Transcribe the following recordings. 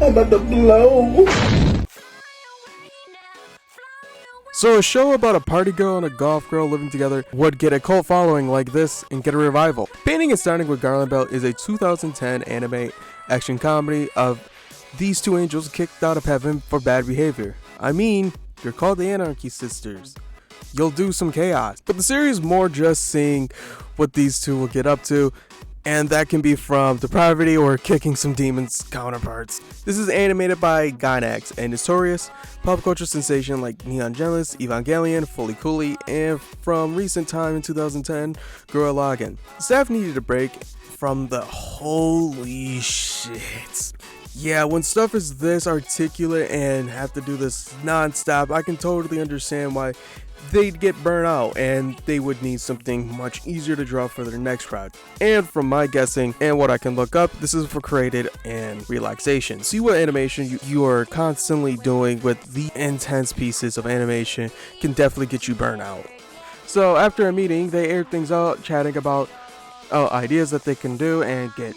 I'm about to blow. So a show about a party girl and a golf girl living together would get a cult following like this and get a revival. Painting and Starting with Garland Belt is a 2010 anime action comedy of these two angels kicked out of heaven for bad behavior. I mean, you're called the Anarchy Sisters. You'll do some chaos. But the series is more just seeing what these two will get up to, and that can be from depravity or kicking some demons counterparts. This is animated by Gainax, a notorious pop culture sensation like Neon Genesis, Evangelion, Fully Cooley, and from recent time in 2010, Gurren Lagann. The staff needed a break from the holy shit. Yeah, when stuff is this articulate and have to do this non-stop, I can totally understand why they'd get burnt out and they would need something much easier to draw for their next project. And from my guessing and what I can look up, this is for created and relaxation. See what animation you are constantly doing with the intense pieces of animation can definitely get you burnt out. So after a meeting, they aired things out, chatting about ideas that they can do and get,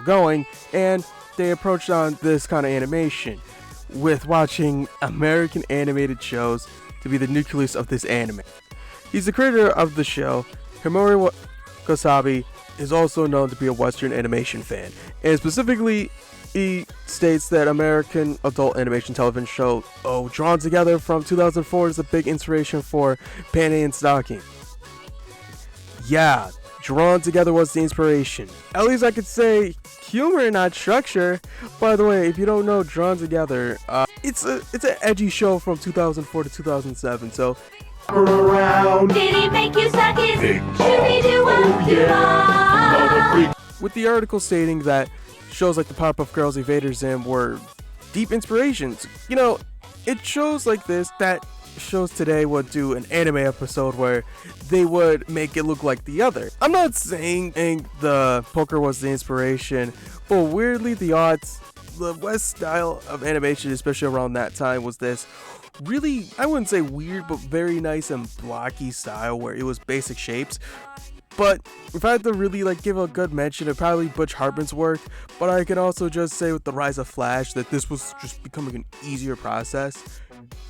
going, and they approached on this kind of animation with watching American animated shows to be the nucleus of this anime. He's the creator of the show. Himori Wasabi is also known to be a Western animation fan, and specifically he states that American adult animation television show Drawn Together from 2004 is a big inspiration for Panty and Stocking. Yeah, Drawn Together was the inspiration. At least I could say humor, not structure. By the way, if you don't know Drawn Together, it's an edgy show from 2004 to 2007. So Around. Did he make you suck his? Big Should we do what you want? with the article stating that shows like the Powerpuff Girls, Evaders, and were deep inspirations. It shows like this that shows today would do an anime episode where they would make it look like the other. I'm not saying the poker was the inspiration, but weirdly the West style of animation, especially around that time, was this really, I wouldn't say weird, but very nice and blocky style where it was basic shapes. But if I had to really give a good mention, it'd probably Butch Hartman's work. But I can also just say with the rise of Flash that this was just becoming an easier process.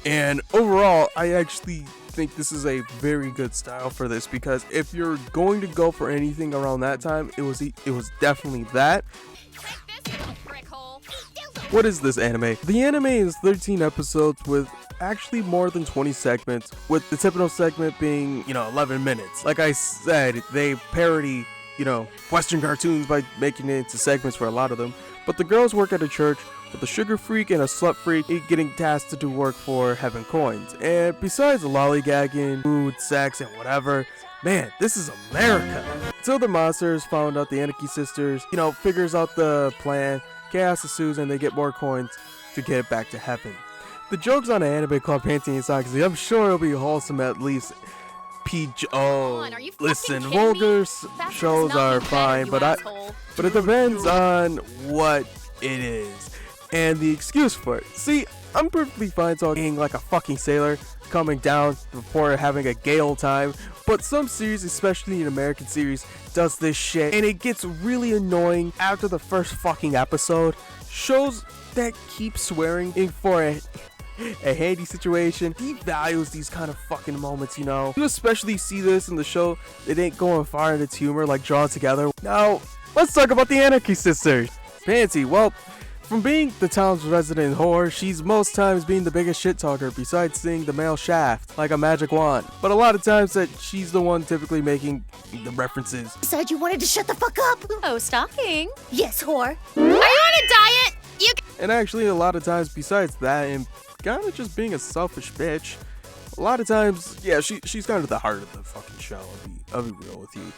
And overall, I actually think this is a very good style for this, because if you're going to go for anything around that time, it was definitely that. What is this anime? The anime is 13 episodes with actually more than 20 segments, with the typical segment being 11 minutes. Like I said, they parody Western cartoons by making it into segments for a lot of them. But the girls work at a church with a sugar freak and a slut freak getting tasked to do work for Heaven Coins. And besides lollygagging, food, sex, and whatever, man, this is America. Until the monsters found out the Anarchy Sisters, figures out the plan, chaos ensues, and they get more coins to get it back to heaven. The joke's on an anime called Panty and Stocking. I'm sure it'll be wholesome at least. Listen, vulgar shows are fine, but it depends on what it is and the excuse for it. See, I'm perfectly fine talking like a fucking sailor coming down before having a gay old time, but some series, especially an American series, does this shit, and it gets really annoying after the first fucking episode. Shows that keep swearing for a handy situation devalues these kind of fucking moments. You especially see this in the show. It ain't going far in its humor like Drawn Together. Now let's talk about the Anarchy Sisters. Panty, well, from being the town's resident whore, she's most times being the biggest shit talker, besides seeing the male shaft like a magic wand. But a lot of times that she's the one typically making the references. You said you wanted to shut the fuck up. Oh, Stocking. Yes, whore. Are you on a diet? And actually a lot of times besides that, and kind of just being a selfish bitch, a lot of times, yeah, she's kind of the heart of the fucking show. I'll be real with you.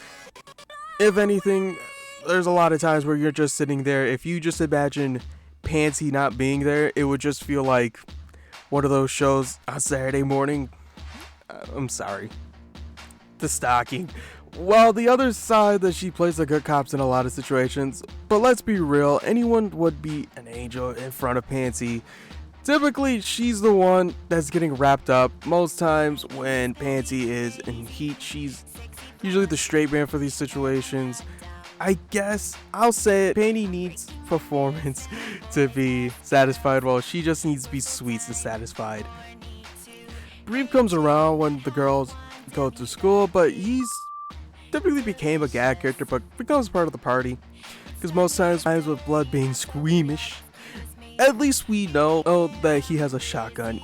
If anything, there's a lot of times where you're just sitting there. If you just imagine Panty not being there, it would just feel like one of those shows on Saturday morning. I'm sorry. The Stocking. Well, the other side that she plays the good cops in a lot of situations, but let's be real, anyone would be an angel in front of Panty. Typically, she's the one that's getting wrapped up. Most times when Panty is in heat, she's usually the straight man for these situations. I guess I'll say it, Panty needs performance to be satisfied. Well, she just needs to be sweet and satisfied. Brief comes around when the girls go to school, but he's typically became a gag character, but becomes part of the party. Because most times with blood being squeamish, at least we know that he has a shotgun.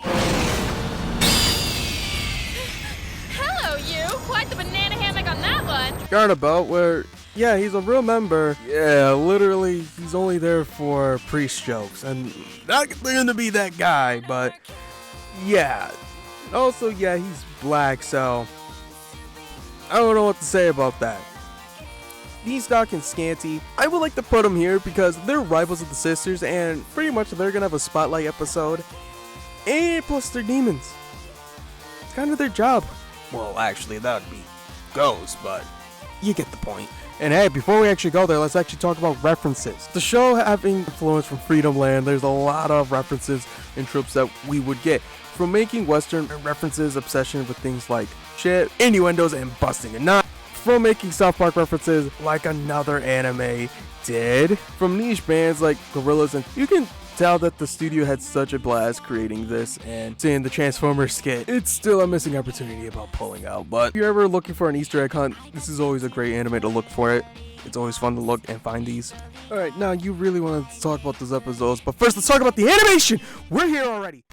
Hello, you. Quite the banana hammock on that one. Garnabout, where, yeah, he's a real member. Yeah, literally, he's only there for priest jokes. And not going to be that guy, but yeah. Also, yeah, he's black, so I don't know what to say about that. Beanstalk and Scanty, I would like to put them here because they're rivals of the sisters, and pretty much they're gonna have a spotlight episode. And plus they're demons. It's kind of their job. Well, actually, that would be Ghost, but you get the point. And hey, before we actually go there, let's actually talk about references. The show having influence from Freedom Land, there's a lot of references and tropes that we would get. From making Western references, obsession with things like shit, innuendos, and busting a nut. From making South Park references like another anime did. From niche bands like Gorillaz, and you can tell that the studio had such a blast creating this, and seeing the Transformers skit, it's still a missing opportunity about pulling out. But if you're ever looking for an Easter egg hunt, this is always a great anime to look for it. It's always fun to look and find these. Alright, now you really want to talk about those episodes, but first let's talk about the animation! We're here already!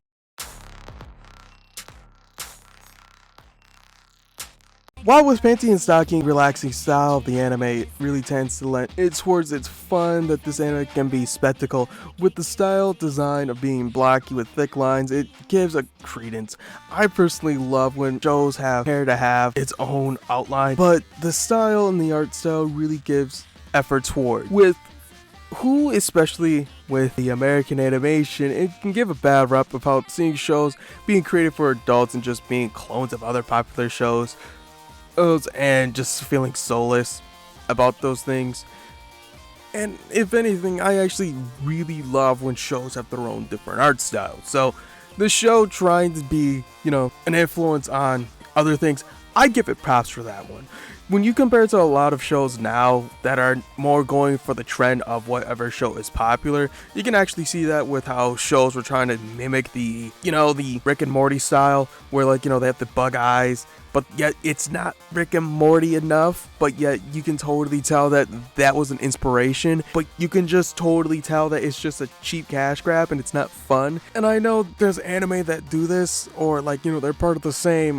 While with Panty and Stocking, relaxing style of the anime really tends to lend it towards its fun that this anime can be spectacle. With the style design of being blocky with thick lines, it gives a credence. I personally love when shows have hair to have its own outline, but the style and the art style really gives effort toward. With who, especially with the American animation, it can give a bad rep about seeing shows being created for adults and just being clones of other popular shows. And just feeling soulless about those things. And if anything, I actually really love when shows have their own different art styles. So the show trying to be, an influence on other things, I give it props for that one. When you compare it to a lot of shows now that are more going for the trend of whatever show is popular, you can actually see that with how shows were trying to mimic the Rick and Morty style, where they have the bug eyes, but yet it's not Rick and Morty enough, but yet you can totally tell that that was an inspiration, but you can just totally tell that it's just a cheap cash grab and it's not fun. And I know there's anime that do this, or they're part of the same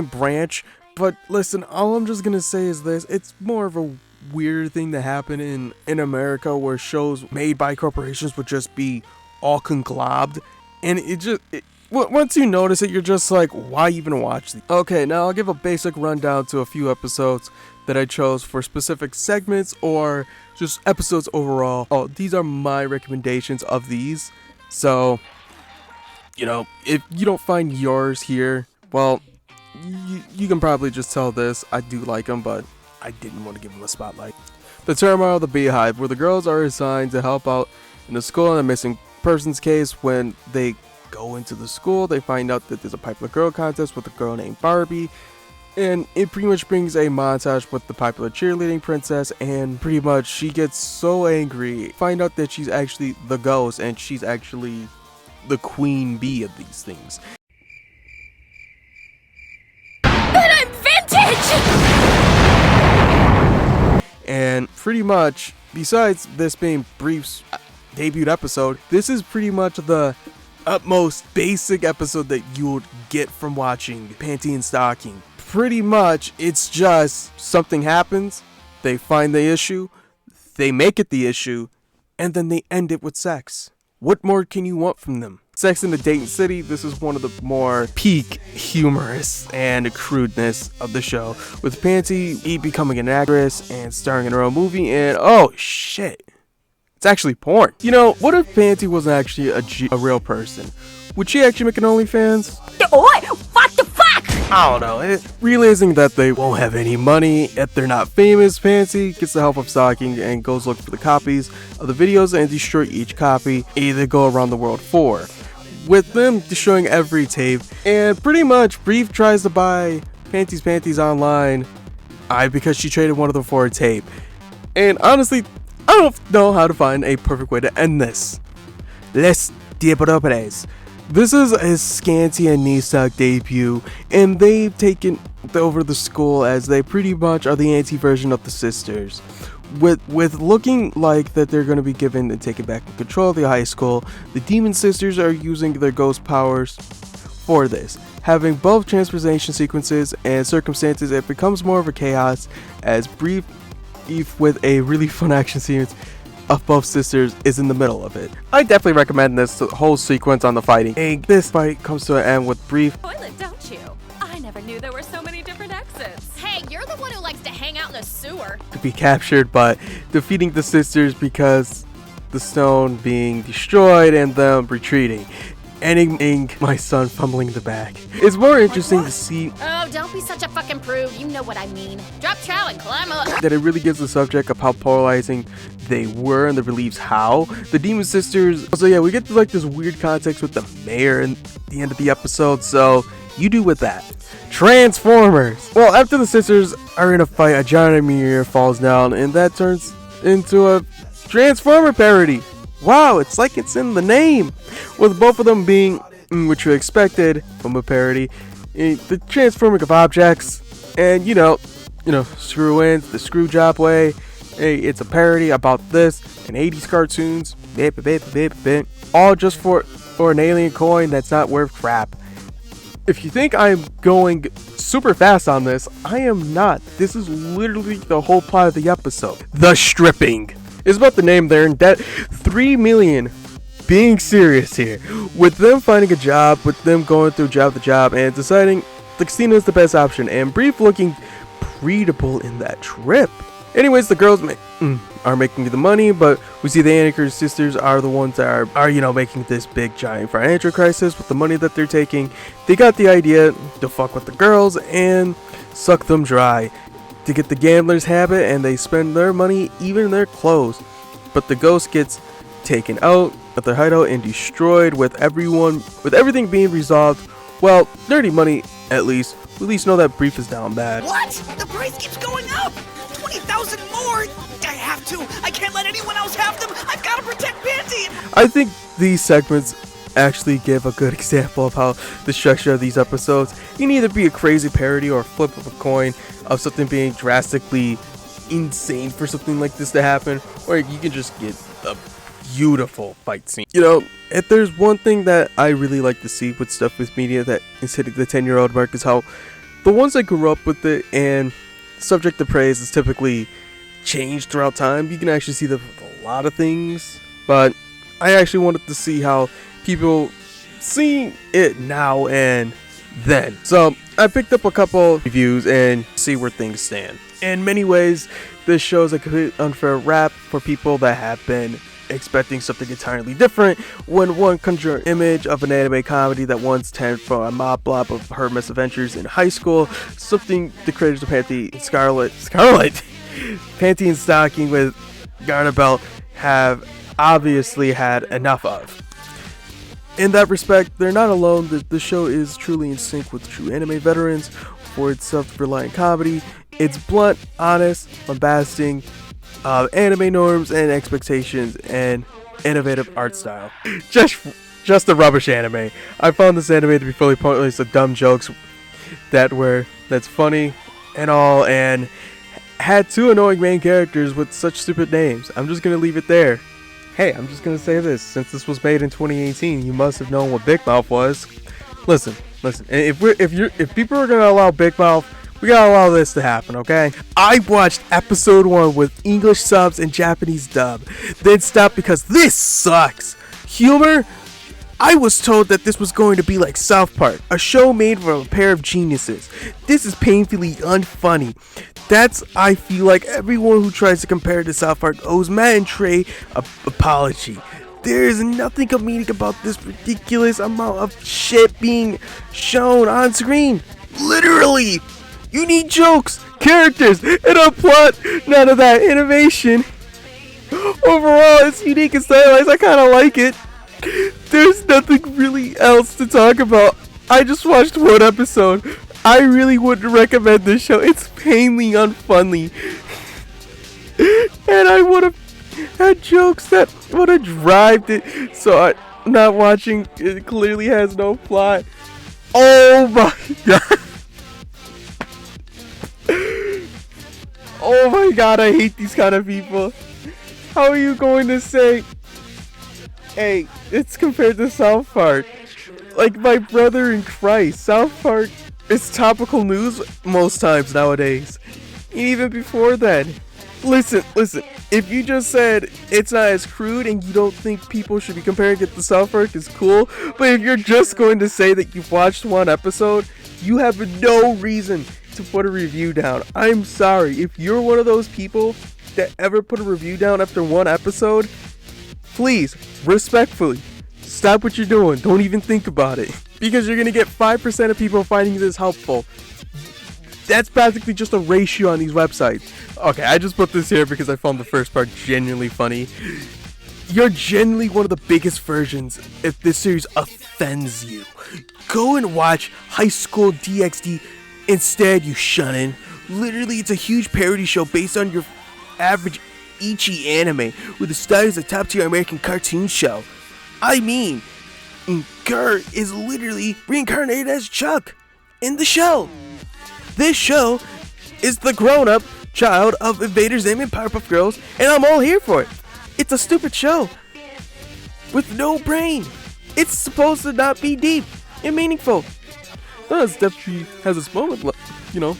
branch. But listen, all I'm just gonna say is this: it's more of a weird thing to happen in America, where shows made by corporations would just be all conglobed, and once you notice it, you're just like, why even watch these? Okay, now I'll give a basic rundown to a few episodes that I chose for specific segments or just episodes overall. Oh, these are my recommendations of these. So, if you don't find yours here, well, you can probably just tell this. I do like them, but I didn't want to give them a spotlight. The Turmoil of the Beehive, where the girls are assigned to help out in the school in a missing persons case. When they go into the school, they find out that there's a popular girl contest with a girl named Barbie, and it pretty much brings a montage with the popular cheerleading princess, and pretty much she gets so angry, find out that she's actually the ghost, and she's actually the queen bee of these things. But I'm vintage! And pretty much, besides this being Brief's debut episode, this is pretty much the utmost basic episode that you would get from watching Panty and Stocking. Pretty much, it's just something happens, they find the issue, they make it the issue, and then they end it with sex. What more can you want from them? Sex in the Dayton City, this is one of the more peak humorous and crudeness of the show, with Panty becoming an actress and starring in her own movie, and oh shit, it's actually porn. What if Panty wasn't actually a real person? Would she actually make an OnlyFans? What the fuck? I don't know. Realizing that they won't have any money if they're not famous, Panty gets the help of Stocking and goes look for the copies of the videos and destroy each copy, either go around the world for. With them destroying every tape, and pretty much Brief tries to buy Panty's panties online because she traded one of them for a tape. And honestly, I don't know how to find a perfect way to end this. Let's dip it up, This is his Scanty and Nisak debut, and they've taken over the school as they pretty much are the anti-version of the sisters. With looking like that they're going to be given and taken back in control of the high school, the Demon Sisters are using their ghost powers for this. Having both transformation sequences and circumstances, it becomes more of a chaos as brief with a really fun action sequence of both sisters is in the middle of it. I definitely recommend this whole sequence on the fighting. And this fight comes to an end with brief Toilet, don't you? I never knew there were so many different exits. Hey, you're the one who likes to hang out in the sewer. to be captured, but defeating the sisters because the stone being destroyed and them retreating. Ending my son fumbling the bag. It's more interesting to see Oh, don't be such a fucking prude. You know what I mean. Drop trow and climb up. that it really gives the subject of how polarizing they were and the relieves how the Demon Sisters. So yeah, we get to like this weird context with the mayor in the end of the episode, so you do with that. Transformers. Well, after the sisters are in a fight, a giant meteor falls down and that turns into a Transformer parody. Wow, it's like it's in the name. With both of them being what you expected from a parody, the transforming of objects, and you know, screw-ins, the screw job way. Hey, it's a parody about this and 80s cartoons, all just for an alien coin that's not worth crap. If you think I'm going super fast on this, I am not. This is literally the whole plot of the episode. The stripping. It's about the name there, and that 3 million being serious here. With them finding a job, with them going through job to job, and deciding the casino is the best option, and Brief looking breedable in that trip. Anyways, the girls are making the money, but we see the Anchor sisters are the ones that are making this big giant financial crisis with the money that they're taking. They got the idea to fuck with the girls and suck them dry to get the gambler's habit, and they spend their money, even their clothes. But the ghost gets taken out of their hideout and destroyed, with everything being resolved. Well, dirty money at least. We at least know that Brief is down bad. What? The price keeps going up! 20,000 more! I have to! I can't let anyone else have them! I've got to protect Panty! I think these segments actually give a good example of how the structure of these episodes. You can either be a crazy parody or a flip of a coin of something being drastically insane for something like this to happen, or you can just get a beautiful fight scene. If there's one thing that I really like to see with stuff with media that is hitting the 10-year-old mark, is how the ones that grew up with it and subject to praise is typically changed throughout time. You can actually see a lot of things, but I actually wanted to see how people see it now and then. So I picked up a couple reviews and see where things stand. In many ways, this show is a complete unfair rap for people that have been expecting something entirely different when one conjure image of an anime comedy that once turned from a mob blob of her misadventures in high school, something the creators of Panty and Scarlet Panty and Stocking with Garner Belt have obviously had enough of. In that respect, they're not alone. The show is truly in sync with true anime veterans for its self-reliant comedy. It's blunt, honest, lambasting anime norms and expectations, and innovative art style. Just a rubbish anime. I found this anime to be fully pointless of dumb jokes that's funny and all, and had 2 annoying main characters with such stupid names. I'm just gonna leave it there. Hey, I'm just gonna say this: since this was made in 2018, you must have known what Big Mouth was. Listen. If people are gonna allow Big Mouth, we gotta allow this to happen, okay? I watched episode 1 with English subs and Japanese dub, then stopped because this sucks. Humor? I was told that this was going to be like South Park, a show made from a pair of geniuses. This is painfully unfunny. I feel like everyone who tries to compare it to South Park owes Matt and Trey an apology. There is nothing comedic about this ridiculous amount of shit being shown on screen. Literally! You need jokes, characters, and a plot. None of that innovation. Overall, it's unique and stylized. I kind of like it. There's nothing really else to talk about. I just watched 1 episode. I really wouldn't recommend this show. It's painfully unfunny. And had jokes that would have drived it. So I'm not watching. It clearly has no plot. Oh my god. Oh my god, I hate these kind of people. How are you going to say, hey, it's compared to South Park? Like my brother in Christ, South Park is topical news most times nowadays. And even before then. Listen, if you just said it's not as crude and you don't think people should be comparing it to South Park is cool, but if you're just going to say that you've watched one episode, you have no reason to put a review down. I'm sorry, if you're one of those people that ever put a review down after one episode, please, respectfully, stop what you're doing. Don't even think about it. Because you're going to get 5% of people finding this helpful. That's practically just a ratio on these websites. Okay, I just put this here because I found the first part genuinely funny. You're genuinely one of the biggest versions if this series offends you. Go and watch High School DxD instead, you shunnin'. Literally, it's a huge parody show based on your average ecchi anime with the style of a top-tier American cartoon show. I mean, Gert is literally reincarnated as Chuck in the show. This show is the grown-up child of Invader Zim and Powerpuff Girls, and I'm all here for it. It's a stupid show with no brain. It's supposed to not be deep and meaningful. No, it's definitely has its moment,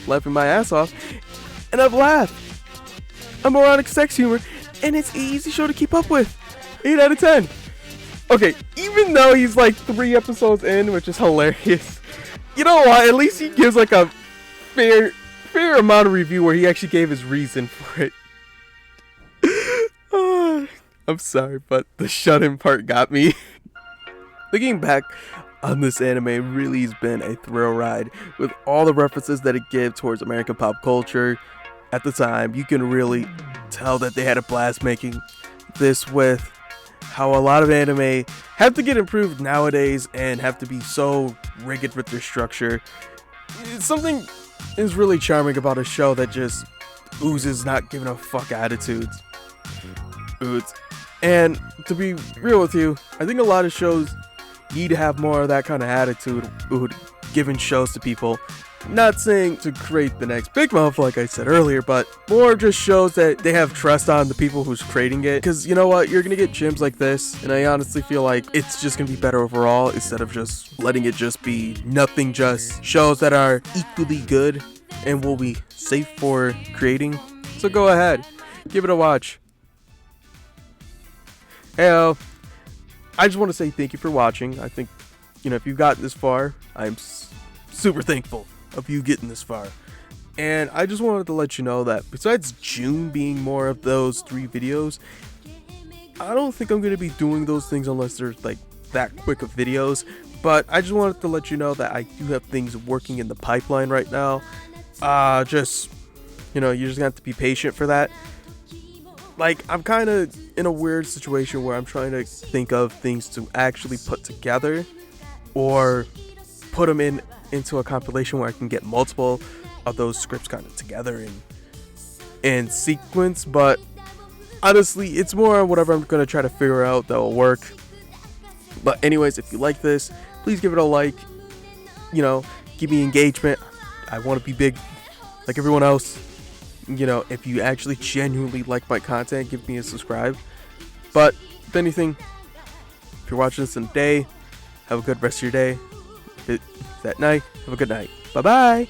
laughing my ass off, and I've laughed. A moronic sex humor, and it's an easy show to keep up with. 8 out of 10. Okay, even though he's like 3 episodes in, which is hilarious, you know what? At least he gives like a fair amount of review where he actually gave his reason for it. I'm sorry, but the shut-in part got me. Looking back on this anime really has been a thrill ride with all the references that it gives towards American pop culture. At the time, you can really tell that they had a blast making this, with how a lot of anime have to get improved nowadays and have to be so rigid with their structure. Something is really charming about a show that just oozes not giving a fuck attitudes. And to be real with you, I think a lot of shows need to have more of that kind of attitude giving shows to people. Not saying to create the next Big Mouth like I said earlier, but more just shows that they have trust on the people who's creating it. Because you know what, you're gonna get gyms like this, and I honestly feel like it's just gonna be better overall instead of just letting it just be nothing, just shows that are equally good and will be safe for creating. So go ahead, give it a watch. Hey, I just want to say thank you for watching. I think, if you've gotten this far, I'm super thankful of you getting this far. And I just wanted to let you know that besides June being more of those 3 videos, I don't think I'm going to be doing those things unless they're like that quick of videos. But I just wanted to let you know that I do have things working in the pipeline right now. You're just gonna have to be patient for that. Like, I'm kind of in a weird situation where I'm trying to think of things to actually put together or put them into a compilation where I can get multiple of those scripts kind of together in sequence. But honestly, it's more whatever I'm going to try to figure out that will work. But anyways, if you like this, please give it a like. Give me engagement. I want to be big like everyone else. If you actually genuinely like my content, give me a subscribe. But if anything, if you're watching this in the day, have a good rest of your day. If it's at night, have a good night. Bye bye.